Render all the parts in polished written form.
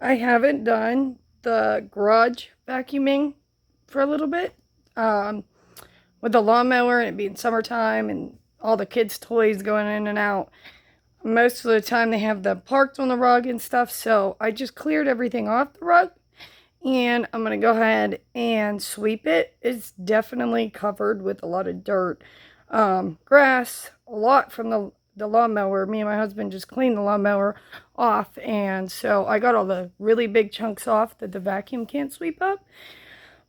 I haven't done the garage vacuuming for a little bit. Um, with the lawnmower and it being summertime and all the kids' toys going in and out. Most of the time they have them parked on the rug and stuff, so I just cleared everything off the rug and I'm going to go ahead and sweep it. It's definitely covered with a lot of dirt, grass, a lot from the lawnmower. Me and my husband just cleaned the lawnmower off, and so I got all the really big chunks off that the vacuum can't sweep up.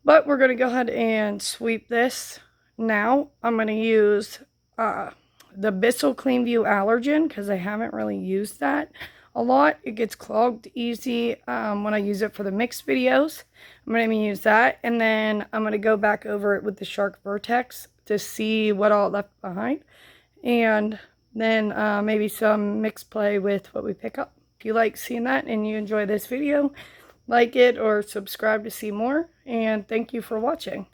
But we're going to go ahead and sweep this now. I'm going to use the Bissell Cleanview Allergen because I haven't really used that a lot. It gets clogged easy when I use it for the mixed videos. I'm going to use that, and then I'm going to go back over it with the Shark Vertex to see what all left behind, and then maybe some mixed play with what we pick up. If you like seeing that and you enjoy this video, like it or subscribe to see more, and thank you for watching.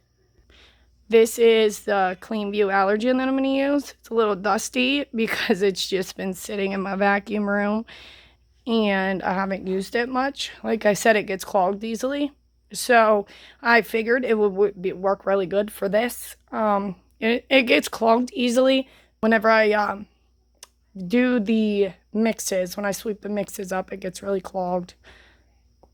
This is the Cleanview Allergen that I'm going to use. It's a little dusty because it's just been sitting in my vacuum room and I haven't used it much. Like I said, it gets clogged easily, so I figured it would work really good for this. It gets clogged easily whenever I do the mixes. When I sweep the mixes up, it gets really clogged.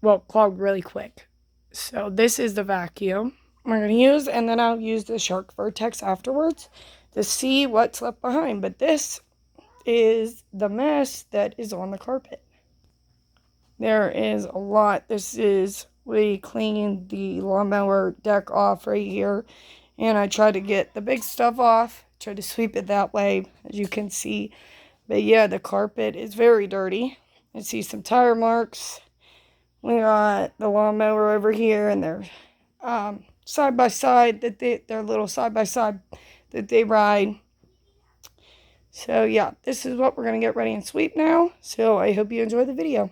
Well, clogged really quick. So this is the vacuum we're going to use, and then I'll use the Shark Vertex afterwards to see what's left behind. But this is the mess that is on the carpet. There is a lot. We cleaned the lawnmower deck off right here, and I tried to get the big stuff off, try to sweep it that way, as you can see. But yeah, the carpet is very dirty. I see some tire marks. We got the lawnmower over here, and they're side by side their little side by side that they ride. So yeah, this is what we're gonna get ready and sweep now. So I hope you enjoy the video.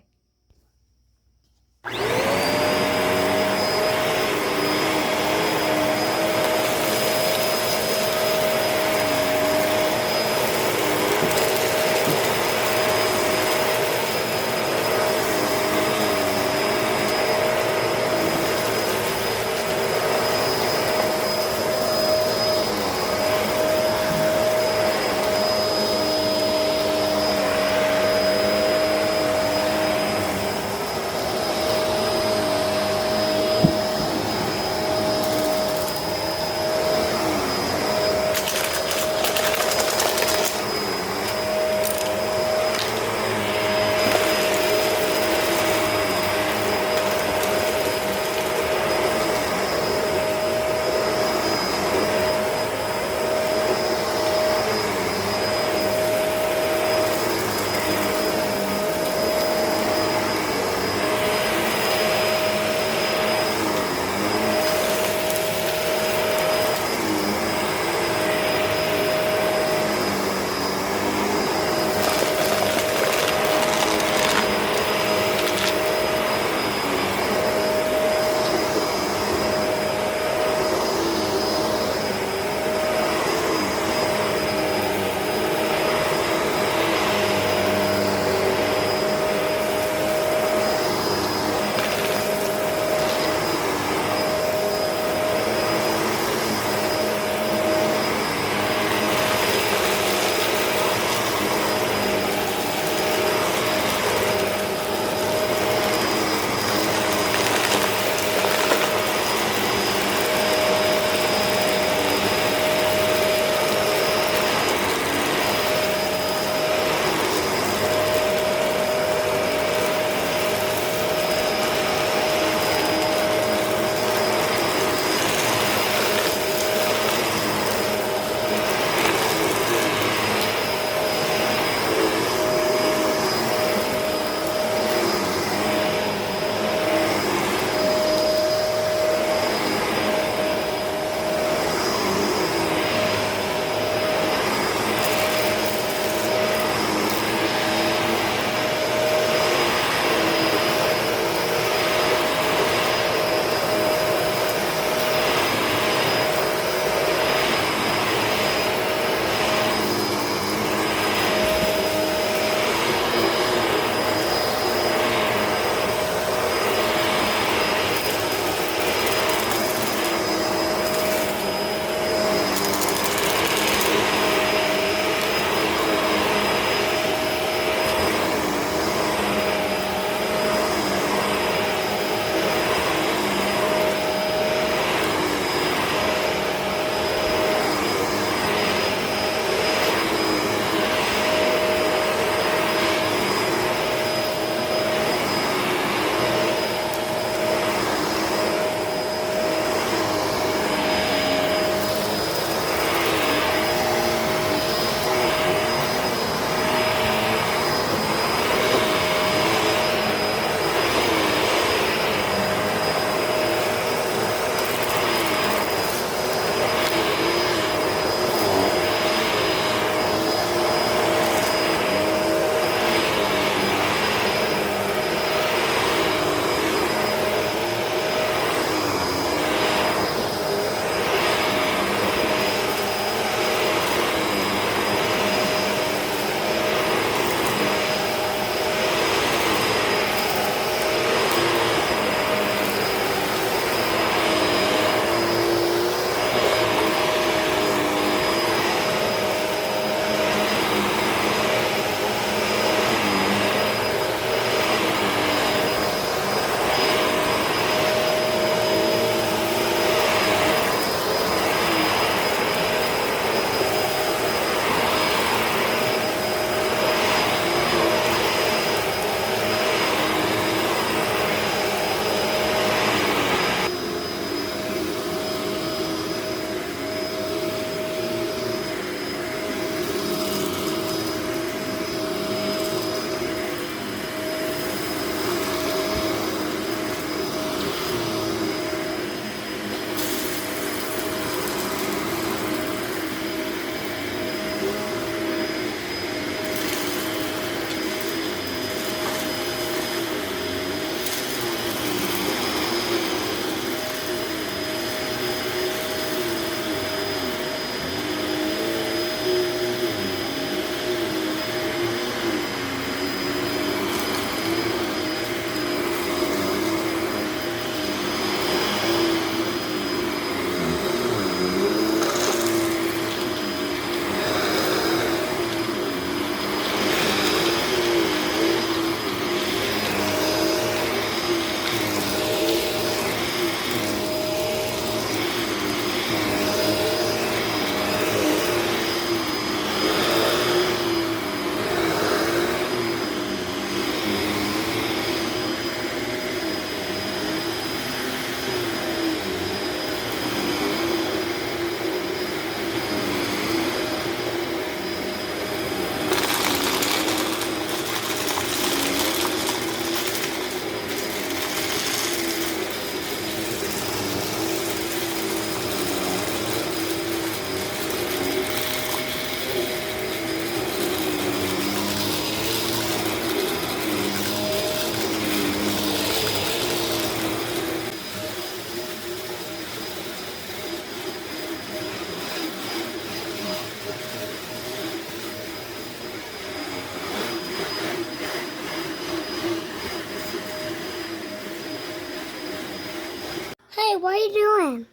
Hey, what are you doing?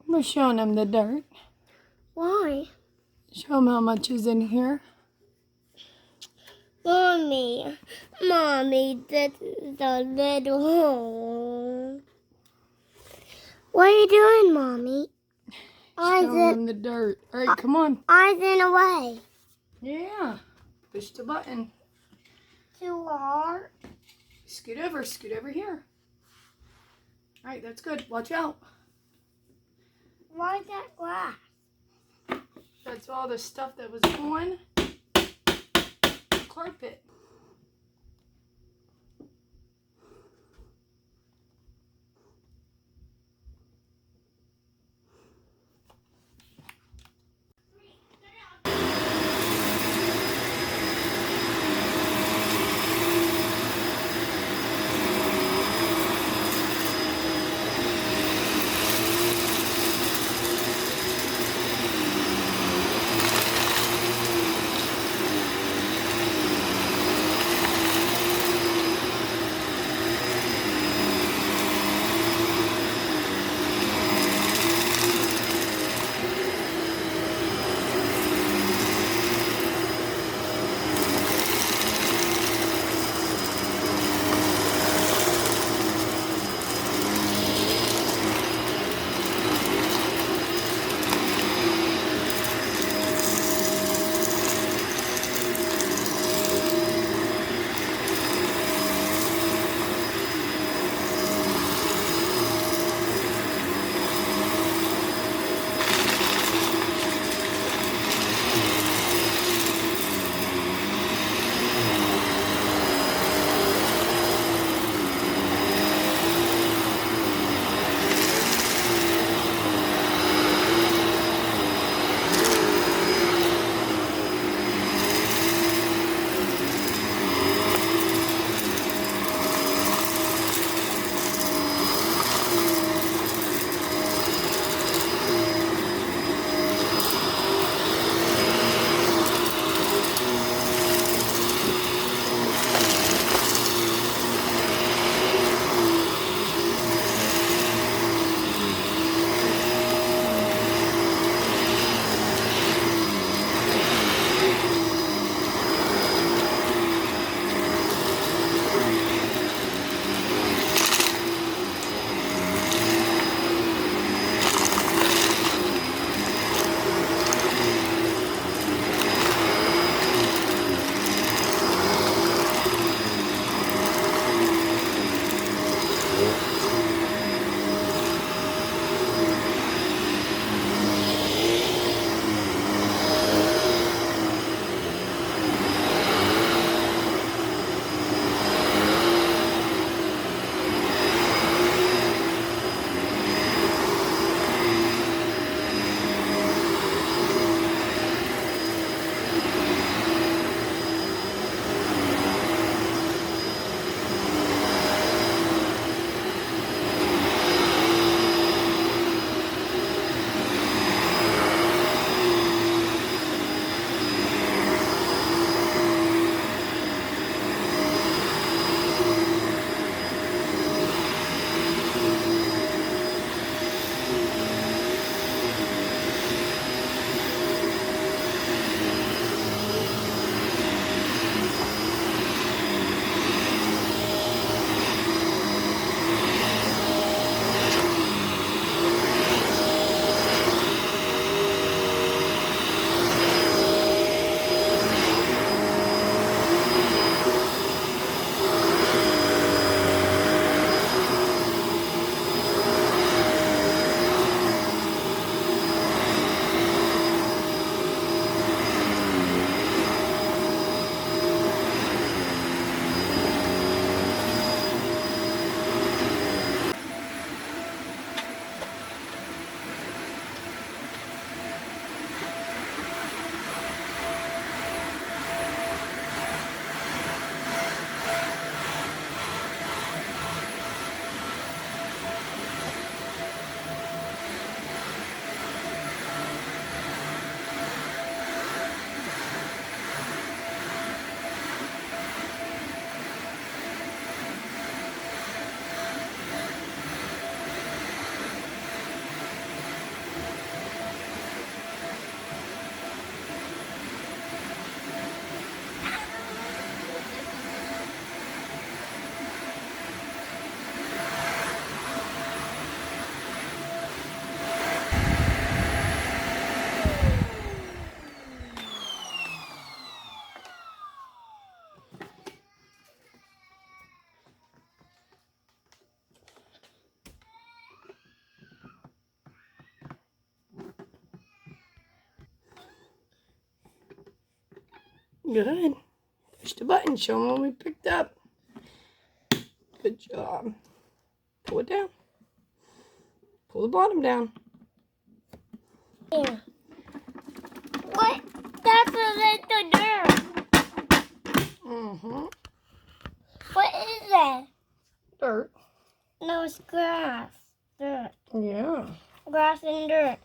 We're showing them the dirt. Why? Show them how much is in here. Mommy, this is a little hole. What are you doing, Mommy? Show them the dirt. All right, come on. Eyes in a way. Yeah. Push the button. Too hard. Scoot over here. All right, that's good. Watch out. Why is that glass? That's all the stuff that was on the carpet. Good. Push the button. Show them what we picked up. Good job. Pull it down. Pull the bottom down. Yeah. What? That's a little dirt. Mm-hmm. What is that? Dirt. No, it's grass. Dirt. Yeah. Grass and dirt.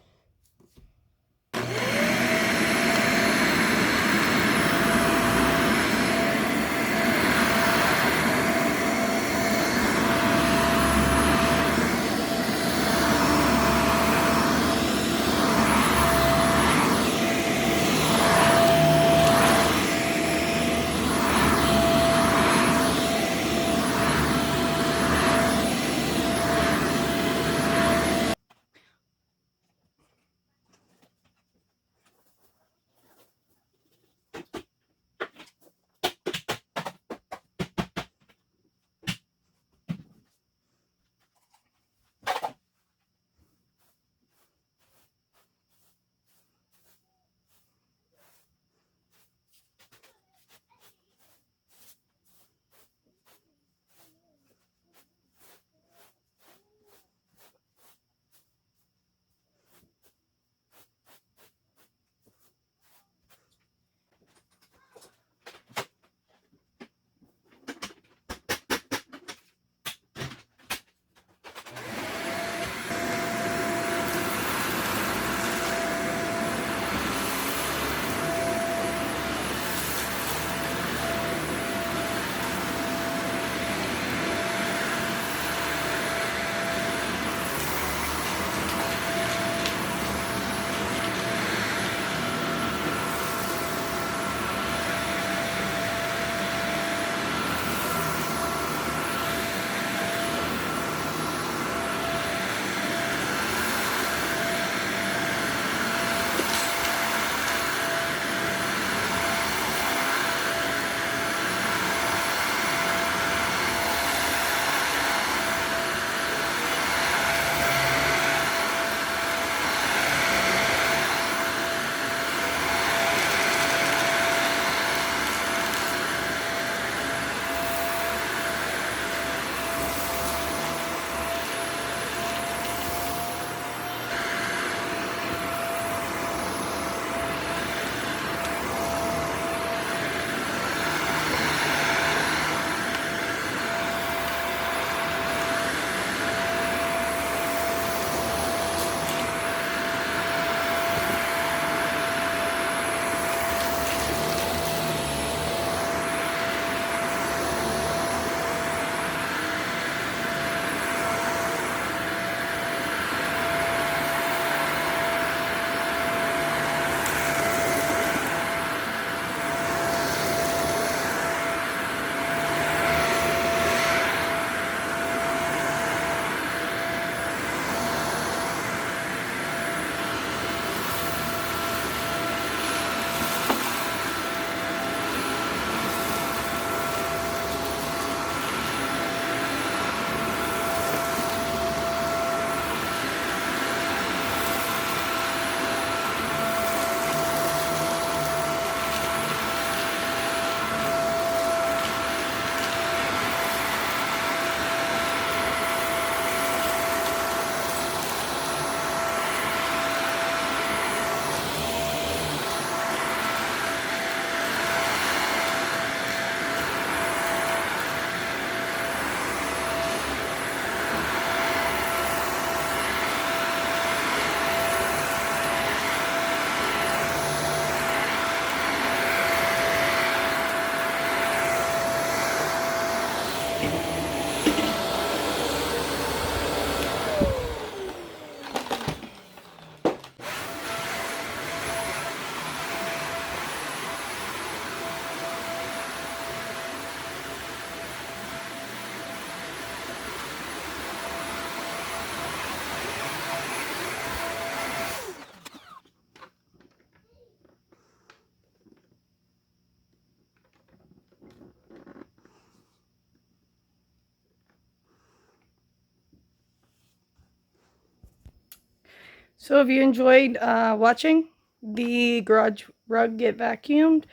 So if you enjoyed watching the garage rug get vacuumed,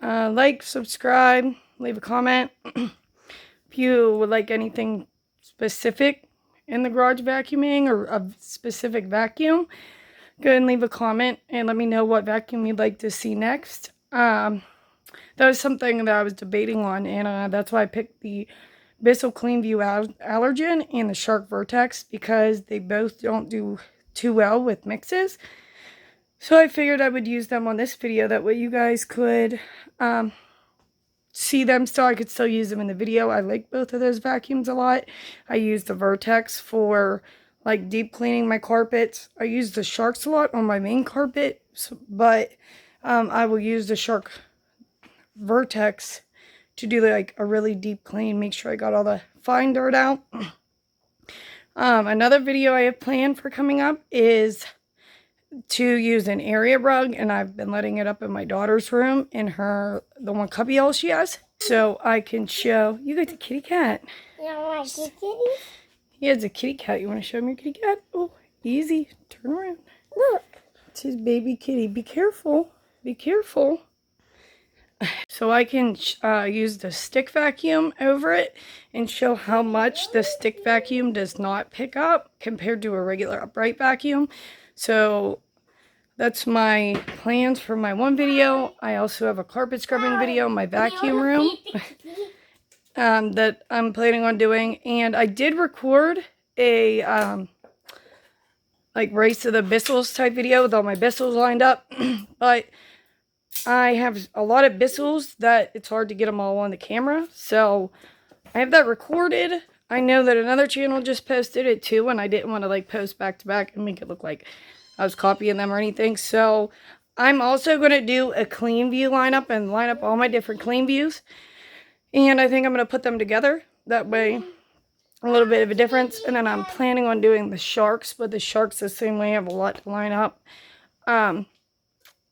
Like, subscribe, leave a comment. If you would like anything specific in the garage vacuuming or a specific vacuum, go ahead and leave a comment and let me know what vacuum you'd like to see next. That was something that I was debating on, and that's why I picked the Bissell Cleanview Allergen and the Shark Vertex, because they both don't do too well with mixes. So I figured I would use them on this video. That way you guys could see them, so I could still use them in the video. I like both of those vacuums a lot. I use the Vertex for like deep cleaning my carpets. I use the Sharks a lot on my main carpet, but I will use the Shark Vertex to do like a really deep clean, make sure I got all the fine dirt out. Another video I have planned for coming up is to use an area rug, and I've been letting it up in my daughter's room in the one cubbyhole she has, so I can show you. Got the kitty cat. You don't like the kitty? He has a kitty cat. You want to show him your kitty cat? Oh, easy. Turn around. Look. It's his baby kitty. Be careful. Be careful. So I can use the stick vacuum over it and show how much the stick vacuum does not pick up compared to a regular upright vacuum. So that's my plans for my one video. I also have a carpet scrubbing video in my vacuum room that I'm planning on doing. And I did record a like race of the Bissells type video with all my Bissells lined up. But I have a lot of Bissells that it's hard to get them all on the camera. So I have that recorded. I know that another channel just posted it too, and I didn't want to like post back to back and make it look like I was copying them or anything. So I'm also going to do a Cleanview lineup and line up all my different Cleanviews. And I think I'm going to put them together. That way, a little bit of a difference. And then I'm planning on doing the Sharks, but the Sharks the same way. I have a lot to line up.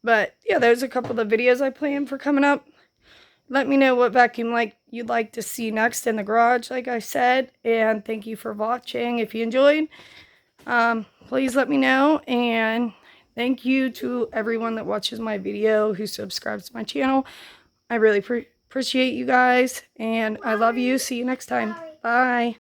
But yeah, there's a couple of videos I plan for coming up. Let me know what vacuum you'd like to see next in the garage, like I said. And thank you for watching. If you enjoyed, please let me know. And thank you to everyone that watches my video, who subscribes to my channel. I really appreciate you guys. And I love you. See you next time. Bye.